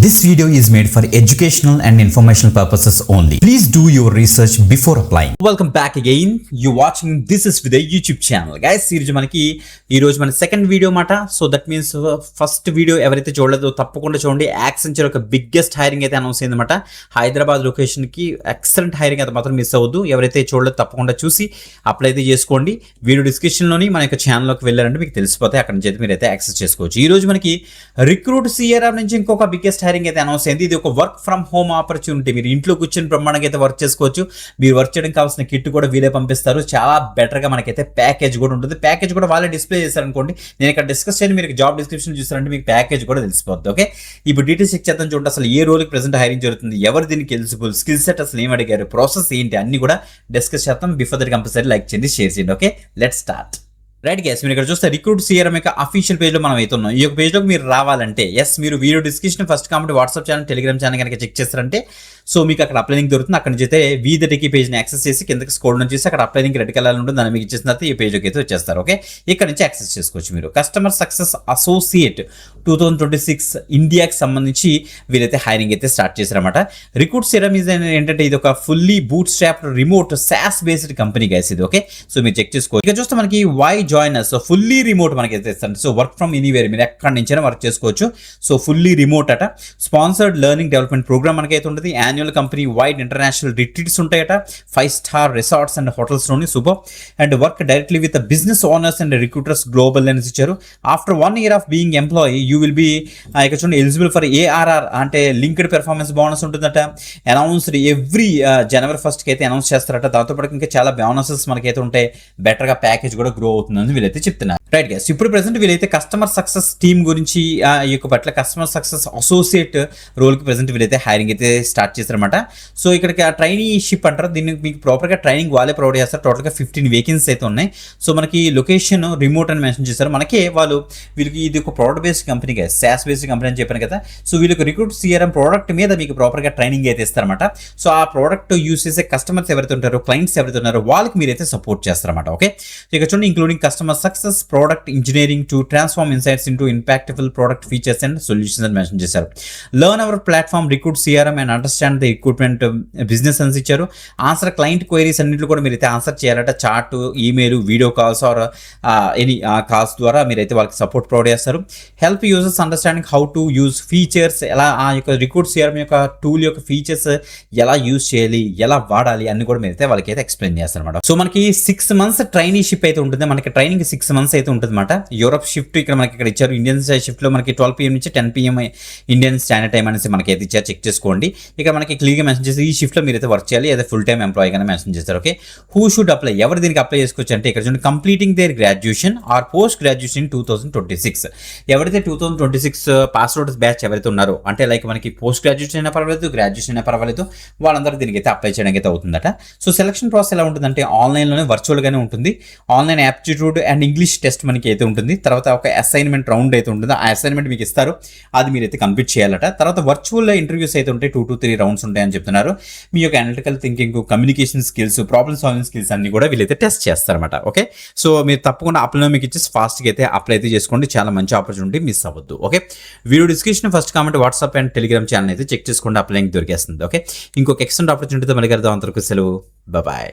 This video is made for educational and informational purposes only. Please do your research before applying. Welcome back again. You watching This is with a YouTube channel. Guys, ఈ రోజు మన second video మాట. So that means first video ఎవరైతే చూడలేదో తప్పకుండా చూడండి. Accenture ఒక biggest hiring అయితే announce అయింది అనమాట. హైదరాబాద్ లొకేషన్ కి ఎక్సలెంట్ హైరింగ్ అయితే మాత్రం మిస్ అవ్వద్దు. ఎవరైతే చూడలేదు తప్పకుండా చూసి అప్లై అయితే చేసుకోండి. వీడియో డిస్క్రిప్షన్ లోని మన యొక్క ఛానల్లోకి వెళ్ళారంటే మీకు తెలిసిపోతే అక్కడ నుంచి అయితే మీరు అయితే యాక్సెస్ చేసుకోవచ్చు. ఈ రోజు మనకి రిక్రూట్ సిఆర్ఆర్ నుంచి ఇంకొక బిగ్గెస్ట్ హైరింగ్ అయితే అనౌన్స్ అయింది. ఇది ఒక వర్క్ ఫ్రమ్ హోమ్ ఆపర్చునిటీ. మీరు ఇంట్లో కూర్చొని బ్రహ్మాండంగా అయితే వర్క్ చేసుకోవచ్చు. మీరు వర్క్ చేయడానికి కావాల్సిన కిట్ కూడా వీలే పంపిస్తారు. చాలా బెటర్ గా మనకైతే ప్యాకేజ్ కూడా ఉంటుంది. ప్యాకేజ్ కూడా వాళ్ళే డిస్ప్లే చేశారనుకోండి. నేను ఇక్కడ డిస్కస్ చేయని మీరు జాబ్ డిస్క్రిప్షన్ చూసారంటే మీకు ప్యాకేజ్ కూడా తెలిసిపోద్ది. ఓకే, ఇప్పుడు డీటెయిల్స్ చెక్ చేద్దాం. చూడండి అసలు ఏ రోల్కి ప్రెసెంట్ హైరింగ్ జరుగుతుంది, ఎవరు దీనికి ఎలిజిబుల్, స్కిల్ సెట్ అసలు ఏం అడిగారు, ప్రాసెస్ ఏంటి అన్ని కూడా డిస్కస్ చేద్దాం. బిఫోర్ దట్ కంపల్సరీ లైక్ చేయండి, షేర్ చేయండి. Okay, let's start. Right guys, మీరు ఇక్కడ చూస్తే రిక్రూట్ సిఆర్ఎం యొక్క అఫీషియల్ పేజ్లో మనం అయితే ఉన్నాం. ఈ యొక్క పేజ్లోకి మీరు రావాలంటే మీరు video description first comment WhatsApp channel, Telegram channel కనుక చెక్ చేస్తారంటే సో మీకు అక్కడ అప్లై లింక్ దొరుకుతుంది. అక్కడ నుంచి అయితే వీదటికి పేజ్ని యాక్సెస్ చేసి కిందకి స్క్రోల్ నుంచి చేసి అక్కడ అప్లై లింక్ రెడ్ కలర్ ఉంటుంది. దాన్ని మీకు ఇచ్చేసిన తర్వాత ఈ పేజ్కి అయితే వచ్చేస్తారు. ఓకే, ఇక్కడ నుంచి యాక్సెస్ చేసుకోవచ్చు. మీరు కస్టమర్ సక్సెస్ అసోసియేట్ 2026 ఇండియాకి సంబంధించి వీరైతే హైరింగ్ అయితే స్టార్ట్ చేశారన్నమాట. రిక్రూట్ సిఆర్ఎం ఏంటంటే ఇది ఒక fully bootstrap remote SaaS based company guys ఇది. ఓకే, సో మీరు చెక్ చేసుకోవచ్చు. ఇక చూస్తే మనకి why join us, so fully remote మనకి అయితే ఇస్తారు. సో వర్క్ ఫ్రమ్ ఎనీవేర్, మీరు ఎక్కడి నుంచైనా వర్క్ చేసుకోవచ్చు. సో ఫుల్లీ రిమోట్ అట. స్పాన్సర్డ్ లెర్నింగ్ డెవలప్మెంట్ ప్రోగ్రామ్ మనకైతే ఉంటుంది. Annual company wide international retreats ఉంటాయట. 5-star రిసార్ట్స్ అండ్ హోటల్స్లోని super. And work directly with business owners and recruiters global అని ఇచ్చారు. After 1 year of being employee you will be ఇక్కడ చూడండి eligible for ARR అంటే linked performance bonus ఉంటుందట. Announced every January 1st అయితే announce చేస్తారట. దాంతోపాటు ఇంకా చాలా బోనసెస్ మనకైతే ఉంటాయి. బెటర్గా ప్యాకేజ్ కూడా గ్రో అవుతుందని వీళ్ళైతే చెప్తున్నారు. రైట్ గైస్, ఇప్పుడు ప్రెసెంట్ వీళ్ళైతే కస్టమర్ సక్సెస్ టీమ్ గురించి ఈ యొక్క పట్ల కస్టమర్ సక్సెస్ అసోసియేట్ రోల్కి ప్రెసెంట్ వీళ్ళైతే హైరింగ్ అయితే స్టార్ట్ చేశారన్నమాట. సో ఇక్కడికి ట్రైనీషిప్ అంటారు దీన్ని. మీకు ప్రాపర్గా ట్రైనింగ్ వాళ్ళే ప్రొవైడ్ చేస్తారు. టోటల్గా 15 వేకెన్సీస్ అయితే ఉన్నాయి. సో మనకి లొకేషన్ రిమోట్ అని మెన్షన్ చేశారు. మనకి వీళ్ళకి ఇది ఒక ప్రోడక్ట్ బేస్డ్ కంపెనీ కదా, సాస్ బేస్డ్ కంపెనీ అని చెప్పాను కదా. సో వీళ్ళకి రిక్రూట్ సిఆర్ఎం ప్రోడక్ట్ మీద మీకు ప్రాపర్గా ట్రైనింగ్ అయితే ఇస్తారన్నమాట. సో ఆ ప్రోడక్ట్ యూస్ చేసే కస్టమర్స్ ఎవరైతే ఉంటారో, క్లయింట్స్ ఎవరైతే ఉన్నారో వాళ్ళకి మీరైతే సపోర్ట్ చేస్తారన్నమాట. ఓకే, సో ఇక్కడ చూడండి including customer success, product engineering to transform insights into impactful product features and solutions అని మెన్షన్ చేశారు. Learn hour platform recruit CRM and understand the recruitment business అని ఇచ్చారు. ఆన్సర్ క్లయింట్ క్వైరీస్ అన్నింటిలో కూడా మీరైతే ఆన్సర్ చేయాలట. Chat, email, video calls or any calls ద్వారా మీరైతే వాళ్ళకి సపోర్ట్ ప్రొవైడ్ చేస్తారు. Help users understanding how to use features, ఎలా ఆ యొక్క రిక్రూట్ సిఆర్ఎం యొక్క టూల్ యొక్క ఫీచర్స్ ఎలా యూజ్ చేయాలి, ఎలా వాడాలి అన్ని కూడా మీరైతే వాళ్ళకి అయితే ఎక్స్ప్లెయిన్ చేస్తారు అనమాట. సో మనకి 6 months ట్రైనీషిప్ అయితే ఉంటుంది. మనకి ట్రైనింగ్ 6 months అయితే ఉంటుంది అనమాట. యూరోప్ షిఫ్ట్ ఇక్కడ మనకి ఇక్కడ ఇచ్చారు. ఇండియన్ షిఫ్ట్ లో మనకి 12 PM నుంచి 10 PM ఇండియన్ స్టాండర్డ్ టైం అనేసి మనకి అయితే ఇచ్చారు. చెక్ చేసుకోండి. ఇక్కడ మనకి క్లియర్గా మెన్షన్ చేసి ఈ షిఫ్ట్ లో మీరైతే వర్క్ చేయాలి. అదే ఫుల్ టైం ఎంప్లాయీ గానే మెన్షన్ చేస్తారు. ఓకే, హూ షుడ్ అప్లై, ఎవరు దీనికి అప్లై చేసుకోవచ్చు అంటే ఇక్కడ చూడండి completing their graduation or post graduation 2026. ఎవరైతే 2026 పాస్ అవుట్ బ్యాచ్ ఎవరైతే ఉన్నారో, అంటే లైక్ మనకి పోస్ట్ గ్రాడ్యుయేషన్ అయినా పర్వాలేదు, గ్రాడ్యుయేషన్ అయినా పర్వాలేదు, వాళ్ళందరూ దీనికి అయితే అప్లై చేయడానికి అయితే అవుతుందట. సో సెలక్షన్ ప్రాసెస్ ఎలా ఉంటుందంటే ఆన్లైన్లోనే వర్చువల్ గానే ఉంటుంది. Online aptitude and English test మనకి అయితే ఉంటుంది. తర్వాత ఒక అసైన్మెంట్ రౌండ్ అయితే ఉంటుంది. ఆ అసైన్మెంట్ మీకు ఇస్తారు, అది మీరైతే కంప్లీట్ చేయాలట. తర్వాత వర్చువల్ ఇంటర్వ్యూస్ అయితే ఉంటాయి. 2 to 3 రౌండ్స్ ఉంటాయని చెప్తున్నారు. మీ యొక్క analytical thinking, communication skills, problem solving skills అన్ని కూడా వీళ్ళైతే టెస్ట్ చేస్తారన్నమాట. ఓకే, సో మీరు తప్పకుండా అప్లై మీకు ఇచ్చేసి ఫాస్ట్గా అయితే అప్లై అయితే చేసుకోండి. చాలా మంచి ఆపర్చునిటీ, మిస్ అవ్వద్దు. Okay, video description first comment WhatsApp and Telegram channel అయితే చెక్ చేసుకోండి. అప్లై దొరికేస్తుంది. ఓకే, ఇంకొక ఎక్స్టెంట్ ఆపర్చునిటీతో మళ్ళీ కలుద్దాం. అంతవరకు సెలవు, బాయ్.